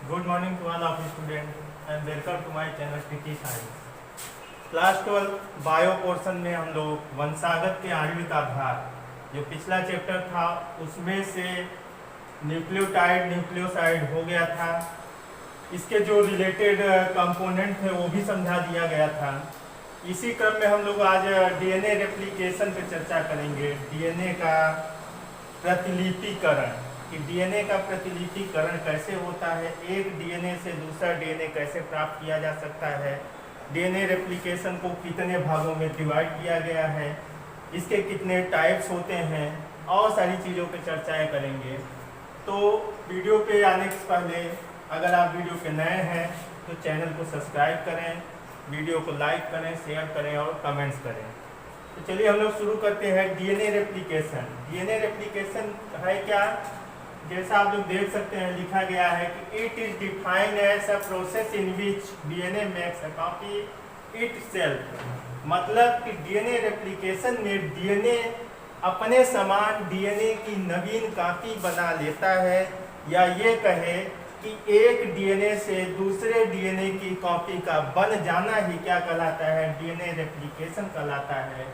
Good morning to all of you students and welcome to my channel PT Science. Class 12 bio portion में हम लोग वंशागत के आणविक आधार जो पिछला चैप्टर था उसमें से न्यूक्लियोटाइड न्यूक्लियोसाइड हो गया था। इसके जो रिलेटेड कंपोनेंट थे वो भी समझा दिया गया था। इसी क्रम में हम लोग आज डीएनए रेप्लिकेशन पर चर्चा करेंगे। डीएनए का प्रतिलिपिकरण कि डीएनए का प्रतिलिपिकरण कैसे होता है, एक डीएनए से दूसरा डीएनए कैसे प्राप्त किया जा सकता है, डीएनए रेप्लिकेशन को कितने भागों में डिवाइड किया गया है, इसके कितने टाइप्स होते हैं और सारी चीज़ों पर चर्चाएं करेंगे। तो वीडियो पे आने से पहले अगर आप वीडियो पे नए हैं तो चैनल को सब्सक्राइब करें, वीडियो को लाइक करें, शेयर करें और कमेंट्स करें। तो चलिए हम लोग शुरू करते हैं। DNA replication. डीएनए रेप्लिकेशन है क्या? जैसा आप लोग देख सकते हैं लिखा गया है कि it is defined as a process in which DNA makes a copy itself. मतलब कि डीएनए रेप्लिकेशन में डीएनए अपने समान डीएनए की नवीन कॉपी बना लेता है, या ये कहे कि एक डीएनए से दूसरे डीएनए की कॉपी का बन जाना ही क्या कहलाता है? डीएनए रेप्लिकेशन कहलाता है।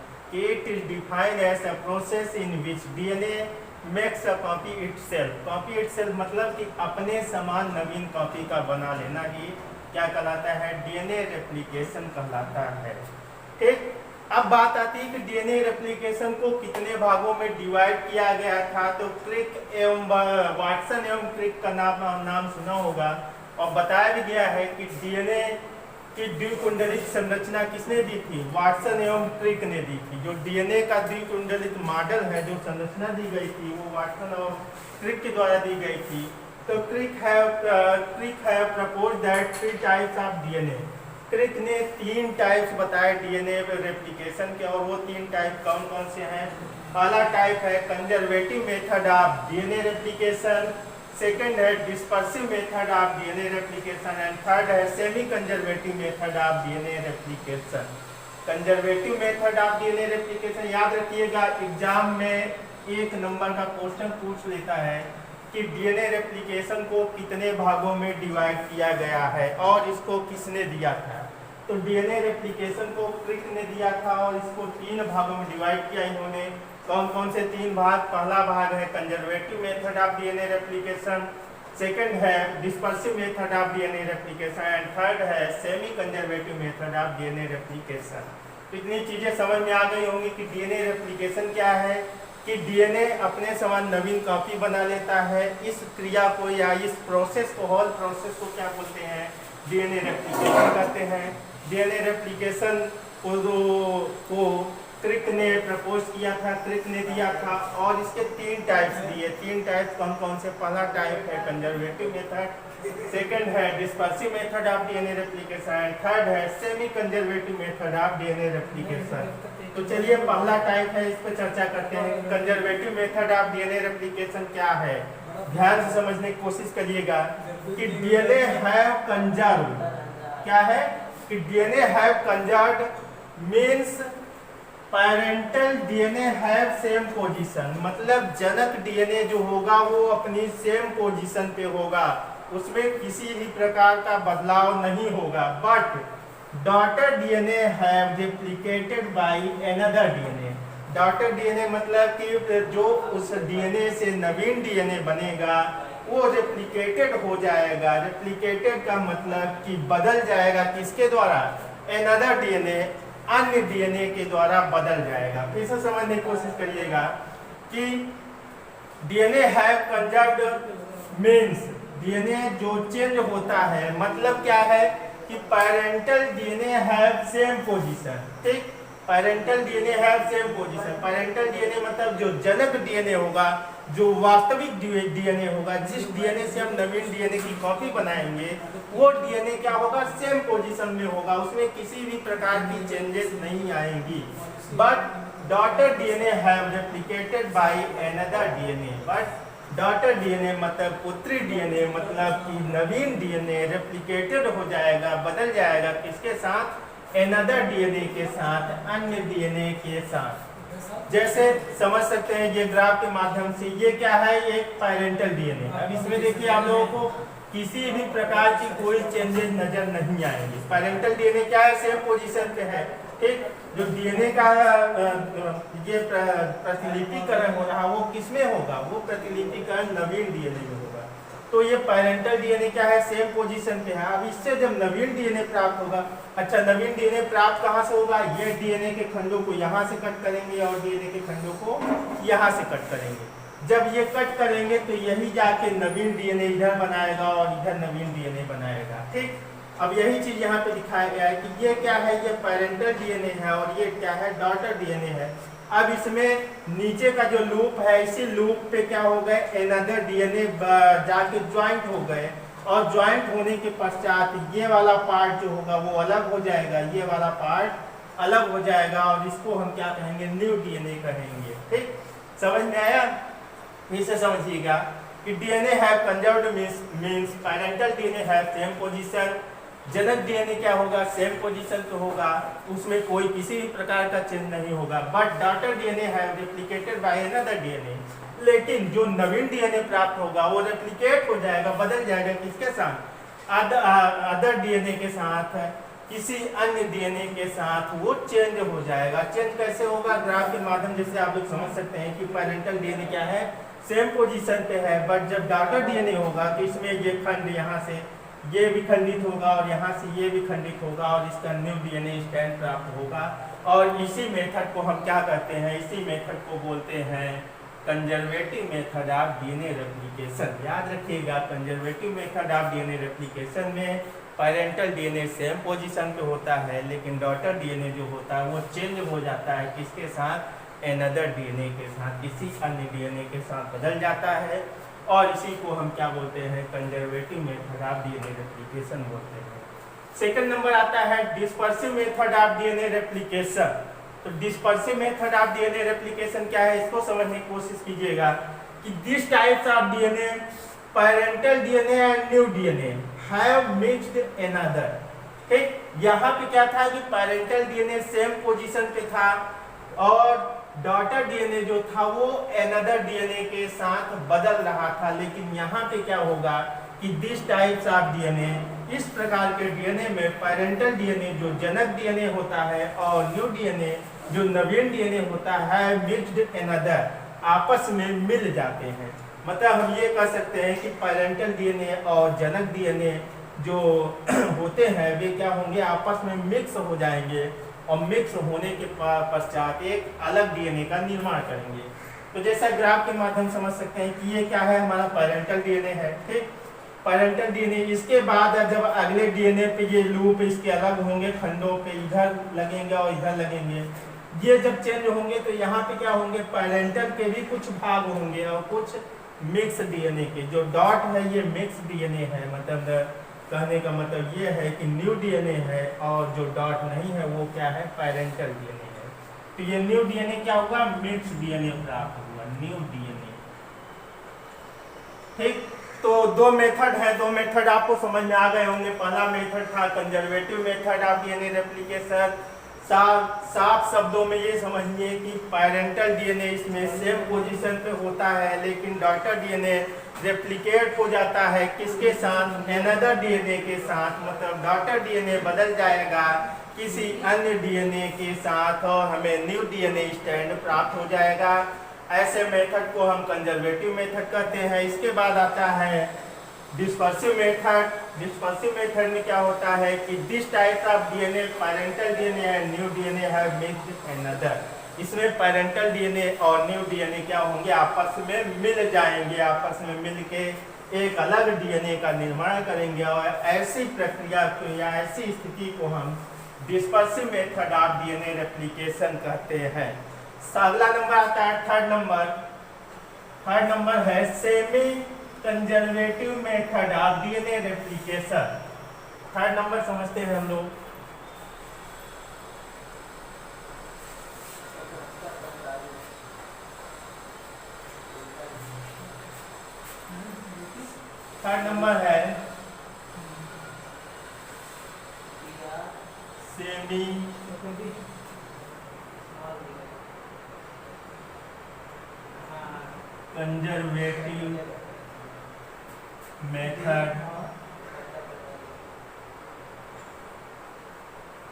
It is defined as a process in which DNA makes a copy itself. Copy itself मतलब कि अपने समान नवीन कॉपी का बना लेना ही क्या कहलाता है? डीएनए रेप्लिकेशन कहलाता है। ठीक, अब बात आती है कि डीएनए रेप्लिकेशन को कितने भागों में डिवाइड किया गया था। तो क्रिक एवं वाटसन एवं क्रिक का नाम सुना होगा और बताया भी गया है कि डीएनए की द्विकुंडलित संरचना किसने दी थी? वाटसन एवं क्रिक ने दी थी। जो डीएनए का द्विकुंडलित मॉडल है, जो संरचना दी गई थी, वो वाटसन और क्रिक के द्वारा दी गई थी। तो Crick have propose that 3 types of DNA. Crick ने 3 टाइप्स बताए डीएनए रेप्लिकेशन के, और वो 3 टाइप कौन कौन से हैं? पहला टाइप है conservative method of DNA replication, second है dispersive method of DNA replication and third है semi conservative method of DNA replication. Conservative method of DNA replication याद रखिएगा, एग्जाम में 1 नंबर का क्वेश्चन पूछ लेता है कि डीएनए रेप्लिकेशन को कितने भागों में डिवाइड किया गया है और इसको किसने दिया था। तो डीएनए रेप्लिकेशन को क्रिक ने दिया था और इसको 3 भागों में डिवाइड किया इन्होंने। कौन कौन से 3 भाग? पहला भाग है conservative method of DNA replication, second है dispersive method of DNA replication and third है semi conservative method of DNA replication. तो इतनी चीजें समझ में आ गई होंगी कि डीएनए रेप्लिकेशन क्या है, कि डीएनए अपने समान नवीन कॉपी बना लेता है। इस क्रिया को या इस प्रोसेस को, होल प्रोसेस को क्या बोलते हैं? डीएनए रेप्लिकेशन कहते हैं। डीएनए रेप्लिकेशन को क्रिक ने प्रपोज किया था, क्रिक ने दिया था, और इसके 3 टाइप्स दिए। 3 टाइप्स कौन कौन से? पहला टाइप है कंजर्वेटिव मेथड, सेकंड है dispersive method of DNA replication and third है semi conservative method of DNA replication. तो चलिए पहला टाइप है, इस पर चर्चा करते हैं। Conservative method of DNA replication क्या है? ध्यान से समझने की कोशिश करिएगा कि डीएनए हैव कंजर्व्ड। क्या है? कि DNA have conserved means parental DNA have same position. मतलब जनक डीएनए जो होगा वो अपनी सेम पोजीशन पे होगा, उसमें किसी भी प्रकार का बदलाव नहीं होगा। But daughter DNA have replicated by another DNA. Daughter DNA मतलब कि जो उस डीएनए से नवीन डीएनए बनेगा वो रेप्लिकेटेड हो जाएगा। रेप्लिकेटेड का मतलब कि बदल जाएगा, किसके द्वारा? अनदर डीएनए, अन्य डीएनए के द्वारा बदल जाएगा। फिर से समझने की कोशिश करिएगा कि DNA have conserved means DNA जो चेंज होता है, मतलब क्या है कि parental DNA have same position. ठीक, parental DNA have same position. Parental DNA मतलब जो जनक डीएनए होगा, जो वास्तविक डीएनए होगा, जिस डीएनए से हम नवीन डीएनए की कॉपी बनाएंगे, वो डीएनए क्या होगा? सेम पोजीशन में होगा, उसमें किसी भी प्रकार की चेंजेस नहीं आएंगी। But daughter DNA have replicated by another DNA. But daughter DNA मतलब पुत्री डीएनए, मतलब कि नवीन डीएनए रेप्लिकेटेड हो जाएगा, बदल जाएगा, किसके साथ? अनदर डीएनए के साथ, अन्य डीएनए के साथ। जैसे समझ सकते हैं ये ग्राफ के माध्यम से, ये क्या है, ये एक पैरेंटल डीएनए। अब इसमें देखिए आप लोगों को किसी भी प्रकार की कोई चेंजेस नजर नहीं आएंगे। पैरेंटल डीएनए क्या है, सेम पोजीशन पे है, ठीक। जो डीएनए का ये प्रतिलिपिकरण हो रहा वो किसमें होगा, वो प्रतिलिपिकरण नवीन डीएनए में होगा। तो ये पैरेंटल डीएनए क्या है, सेम पोजीशन पे है। अब इससे जब नवीन डीएनए प्राप्त होगा, अच्छा नवीन डीएनए प्राप्त कहाँ से होगा, ये डीएनए के खंडों को यहाँ से कट करेंगे और डीएनए के खंडों को यहाँ से कट करेंगे। जब ये कट करेंगे तो यही जाके नवीन डीएनए इधर बनाएगा और इधर नवीन डीएनए बनाएगा, ठीक। अब यही चीज यहाँ पे दिखाया गया है कि ये क्या है, ये पैरेंटल डीएनए है और ये क्या है, डॉटर डीएनए है। अब इसमें नीचे का जो लूप है, इसी लूप पे क्या हो गए, अनदर डीएनए जाके ज्वाइंट हो गए और ज्वाइंट होने के पश्चात ये वाला पार्ट जो होगा वो अलग हो जाएगा, ये वाला पार्ट अलग हो जाएगा और इसको हम क्या कहेंगे, न्यू डीएनए कहेंगे, ठीक। समझ में आया? इसे समझिएगा कि डीएनए है कंजर्व्ड मींस पैरेंटल डीएनए है सेम पोजीशन, जनक डीएनए क्या होगा, सेम पोजीशन पे होगा, उसमें कोई किसी भी प्रकार का चेंज नहीं होगा। बट डॉटर डीएनए है रेप्लिकेटेड बाय अनदर डीएनए, लेकिन जो नवीन डीएनए प्राप्त होगा वो रेप्लिकेट हो जाएगा, बदल जाएगा किसके साथ, अदर डीएनए के साथ, किसी अन्य डीएनए के साथ वो चेंज हो जाएगा। चेंज कैसे होगा, ग्राफ के माध्यम जैसे आप लोग समझ सकते हैं कि पैरेंटल डीएनए क्या है, सेम पोजीशन पे है, बट जब डॉटर डीएनए होगा तो इसमें ये खंड यहाँ से ये विखंडित होगा और यहाँ से ये विखंडित होगा और इसका न्यू डीएनए स्ट्रैंड प्राप्त होगा। और इसी मेथड को हम क्या कहते हैं, इसी मेथड को बोलते हैं conservative method of DNA replication. याद रखिएगा, conservative method of DNA replication में पैरेंटल डीएनए सेम पोजीशन पे होता है, लेकिन डॉटर डीएनए जो होता है वो चेंज हो जाता है किसके साथ, अनदर डीएनए के साथ, किसी अन्य डीएनए के साथ बदल जाता है और इसी को हम क्या बोलते हैं, conservative method of DNA replication बोलते हैं। सेकंड नंबर आता है dispersive method of DNA replication. तो dispersive method of DNA replication क्या है, इसको समझने की कोशिश कीजिएगा कि this types of DNA parental DNA and new DNA have mixed another, ठीक। यहाँ पे क्या था कि पैरेंटल डीएनए सेम पोजीशन पे था और डॉटर डीएनए जो था वो अनदर डीएनए के साथ बदल रहा था। लेकिन यहाँ पे क्या होगा कि दिस टाइप्स ऑफ डीएनए, इस प्रकार के डीएनए में पैरेंटल डीएनए जो जनक डीएनए होता है और न्यू डीएनए जो नवीन डीएनए होता है मिक्स्ड अनदर, आपस में मिल जाते हैं। मतलब हम ये कह सकते हैं कि पैरेंटल डीएनए और जनक डीएनए जो होते हैं वे क्या होंगे, आपस में मिक्स हो जाएंगे और मिक्स होने के पश्चात एक अलग डीएनए का निर्माण करेंगे। तो जैसा ग्राफ के माध्यम समझ सकते हैं कि ये क्या है, हमारा पैरेंटल डीएनए है, ठीक। पैरेंटल डीएनए, इसके बाद जब अगले डीएनए पे ये लूप इसके अलग होंगे, खंडों पे इधर लगेंगे और इधर लगेंगे, ये जब चेंज होंगे तो यहाँ पे क्या होंगे, पैरेंटल के भी कुछ भाग होंगे और कुछ मिक्स डीएनए के। जो डॉट है ये मिक्स डीएनए है, मतलब कहने का मतलब ये है कि न्यू डीएनए है और जो डॉट नहीं है वो क्या है, पैरेंटल डीएनए है। तो ये न्यू डीएनए क्या होगा, मिक्स डीएनए प्राप्त होगा, न्यू डीएनए, ठीक। तो दो मेथड है, दो मेथड आपको समझ में आ गए होंगे। पहला मेथड था conservative method of DNA replication. साफ शब्दों में ये समझिए कि पैरेंटल डीएनए इसमें सेम पोजीशन पे होता है, लेकिन डॉटर डीएनए रेप्लिकेट हो जाता है किसके साथ, अनदर डीएनए के साथ। मतलब डॉटर डीएनए बदल जाएगा किसी अन्य डीएनए के साथ और हमें न्यू डीएनए स्ट्रैंड प्राप्त हो जाएगा। ऐसे मेथड को हम कंजर्वेटिव मेथड कहते हैं। इसके बाद आता है डिस्पर्सिव मेथड। डिस्पर्सिव मेथड में क्या होता है कि this type of DNA parental DNA and new DNA have mixed another. इसमें पैरेंटल डीएनए और न्यू डीएनए क्या होंगे, आपस में मिल जाएंगे, आपस में मिल के एक अलग डीएनए का निर्माण करेंगे और ऐसी प्रक्रिया को या ऐसी स्थिति को हम dispersive method of DNA replication कहते हैं। अगला नंबर आता है थर्ड नंबर। थर्ड नंबर है semi conservative method of DNA replication. Third number समझते हैं हम लोग। थर्ड नंबर है semi conservative method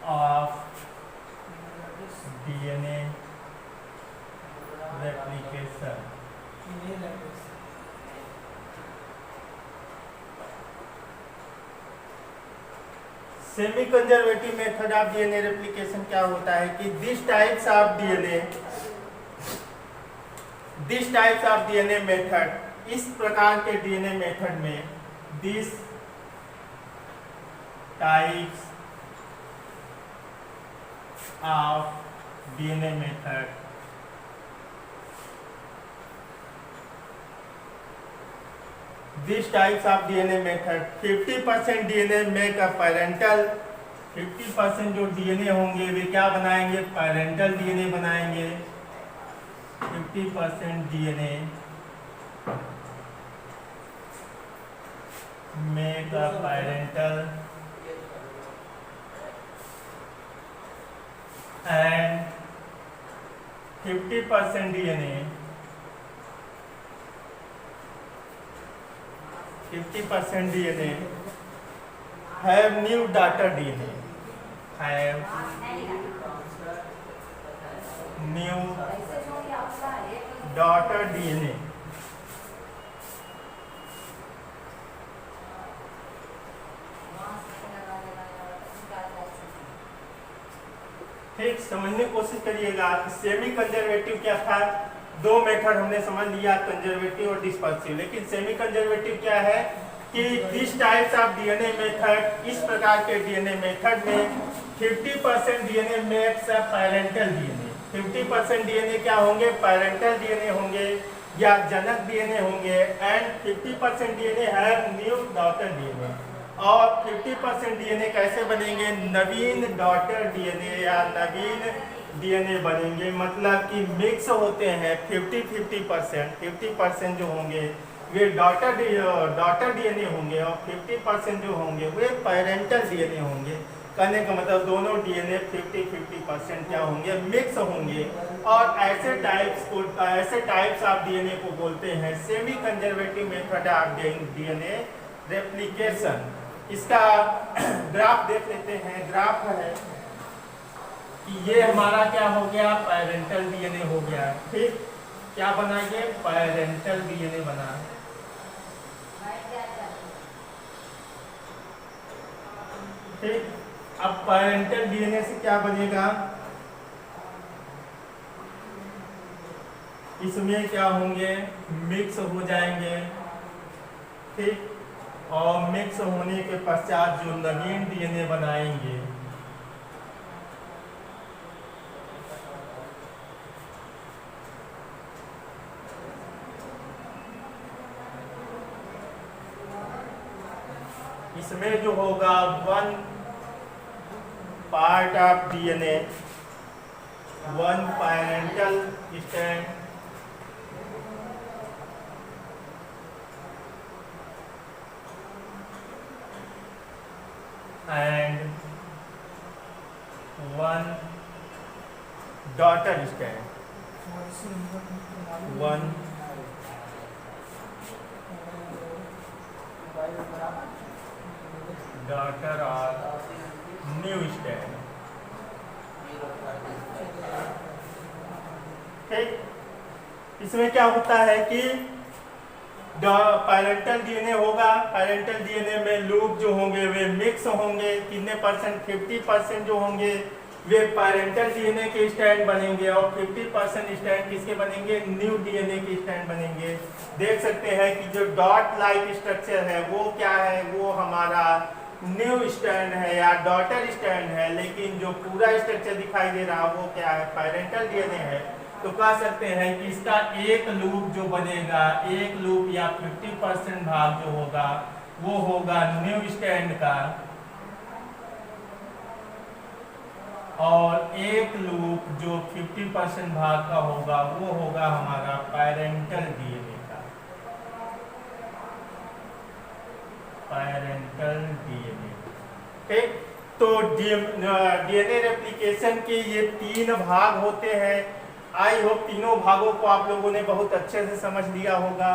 of DNA replication. Semi conservative method of DNA replication क्या होता है कि this types of DNA method, इस प्रकार के डीएनए मेथड में this types of DNA method These types of DNA method 50% DNA make a parental, 50% जो DNA होंगे वे क्या बनाएंगे, पैरेंटल DNA बनाएंगे। 50% DNA make a parental and 50% DNA 50% DNA have new daughter DNA, have new daughter DNA। ठीक, समझने की कोशिश करिएगा। सेमी कंजर्वेटिव क्या था, दो मेथड हमने समझ लिया, कंजर्वेटिव और डिस्पर्सिव। लेकिन सेमी कंजर्वेटिव क्या है कि this types of DNA method, इस प्रकार के डीएनए मेथड में 50% डीएनए मेक्स अ पैरेंटल डीएनए। 50% डीएनए क्या होंगे, पैरेंटल डीएनए होंगे या जनक डीएनए होंगे, and 50% DNA have new daughter DNA. और 50% डीएनए कैसे बनेंगे, नवीन डॉटर डीएनए या नवीन डीएनए बनेंगे। मतलब कि मिक्स होते हैं 50-50%। 50% जो होंगे वे डॉटर डीएनए होंगे और 50% जो होंगे वे पेरेंटल डीएनए होंगे। कहने का मतलब दोनों डीएनए 50-50% क्या होंगे, मिक्स होंगे। और ऐसे टाइप्स ऑफ डीएनए को बोलते हैं semi conservative method of DNA replication. इसका ग्राफ देख लेते हैं। ग्राफ है कि ये हमारा क्या हो गया, पैरेंटल डीएनए हो गया। ठीक, क्या बना, ये पैरेंटल डीएनए बना। ठीक, अब पैरेंटल डीएनए से क्या बनेगा, इसमें क्या होंगे, मिक्स हो जाएंगे। ठीक, और मिक्स होने के पश्चात जो नवीन डीएनए बनाएंगे इसमें जो होगा 1 part of DNA, 1 parental strand and 1 daughter strand, 1 daughter or new strand। ठीक, इसमें क्या होता है कि पैरेंटल डीएनए होगा, पैरेंटल डीएनए में लूप जो होंगे वे मिक्स होंगे। कितने परसेंट, 50% जो होंगे वे पैरेंटल डीएनए के स्ट्रैंड बनेंगे और 50% स्ट्रैंड किसके बनेंगे, न्यू डीएनए के स्ट्रैंड बनेंगे। देख सकते हैं कि जो डॉट लाइक स्ट्रक्चर है वो क्या है, वो हमारा न्यू स्ट्रैंड है या डॉटर स्ट्रैंड है। लेकिन जो पूरा स्ट्रक्चर दिखाई दे रहा वो क्या है, पैरेंटल डीएनए है। तो कह सकते हैं कि इसका एक लूप जो बनेगा, एक लूप या 50% भाग जो होगा वो होगा न्यू स्ट्रैंड का, और एक लूप जो 50% भाग का होगा वो होगा हमारा पैरेंटल डीएनए का, पैरेंटल डीएनए। ठीक, तो डीएनए रेप्लिकेशन के ये 3 भाग होते हैं। आई होप तीनों भागों को आप लोगों ने बहुत अच्छे से समझ लिया होगा।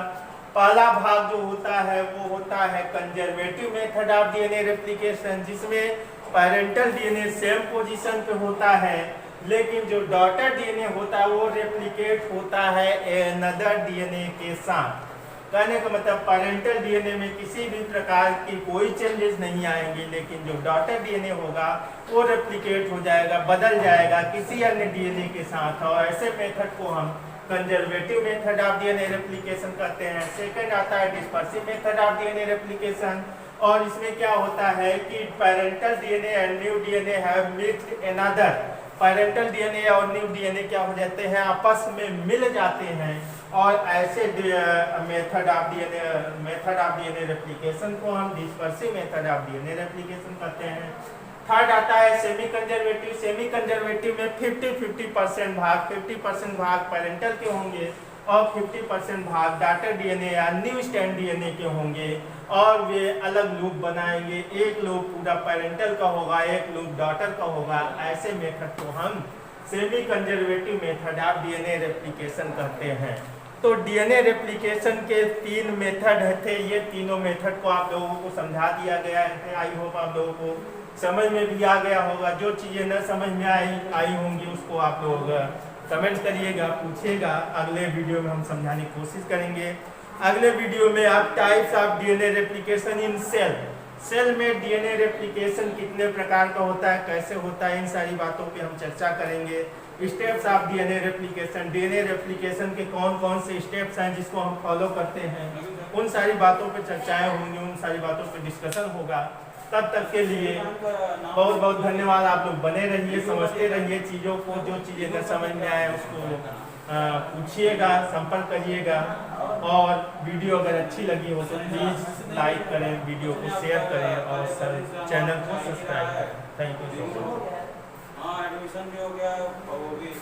पहला भाग जो होता है वो होता है conservative method of DNA replication, जिसमें पेरेंटल डीएनए सेम पोजीशन पे होता है, लेकिन जो डॉटर डीएनए होता है वो रेप्लिकेट होता है अनदर डीएनए के साथ। कहने का मतलब पेरेंटल डीएनए में किसी भी प्रकार की कोई चेंजेस नहीं आएंगे, लेकिन जो डॉटर डीएनए होगा वो रेप्लिकेट हो जाएगा, बदल जाएगा किसी अन्य डीएनए के साथ, और ऐसे मेथड को हम conservative method of DNA replication कहते हैं। सेकंड आता है dispersive method of DNA replication, और इसमें क्या होता है कि parental DNA and new DNA have mixed another, parental DNA और न्यू डीएनए क्या हो जाते हैं, आपस में मिल जाते हैं, और ऐसे मेथड ऑफ डीएनए रेप्लिकेशन को हम dispersive method of DNA replication कहते हैं। थर्ड आता है सेमी कंजर्वेटिव। सेमी कंजर्वेटिव में 50-50% भाग, 50% भाग पेरेंटल के होंगे और 50% भाग डॉटर डीएनए या न्यू स्टैंड डीएनए के होंगे, और वे अलग लूप बनाएंगे, एक लूप पूरा पेरेंटल का होगा, एक लूप डॉटर का होगा। ऐसे मेथड को हम semi conservative method of DNA replication कहते हैं। तो डीएनए रेप्लिकेशन के 3 मेथड थे, ये तीनों मेथड को आप लोगों को समझा दिया गया है। आई होप आप लोगों को समझ में भी आ गया होगा। जो चीज़ें न समझ में आई होंगी उसको आप लोग कमेंट करिएगा, पूछिएगा, अगले वीडियो में हम समझाने की कोशिश करेंगे। अगले वीडियो में आप types of DNA replication in cell, cell में डीएनए रेप्लिकेशन कितने प्रकार का होता है, कैसे होता है, इन सारी बातों पे हम चर्चा करेंगे। Steps of DNA replication, DNA replication के कौन कौन से स्टेप्स हैं जिसको हम फॉलो करते हैं, उन सारी बातों पे चर्चाएं होंगी, उन सारी बातों पे डिस्कशन होगा। तब तक के लिए बहुत बहुत धन्यवाद। आप लोग बने रहिए, समझते रहिए चीज़ों को, जो चीज़ें न समझ में आए उसको पूछिएगा, संपर्क करिएगा, और वीडियो अगर अच्छी लगी हो तो प्लीज़ लाइक करें, वीडियो को शेयर करें और चैनल को सब्सक्राइब करें। Thank you so much. हाँ, एडमिशन भी हो गया, वो भी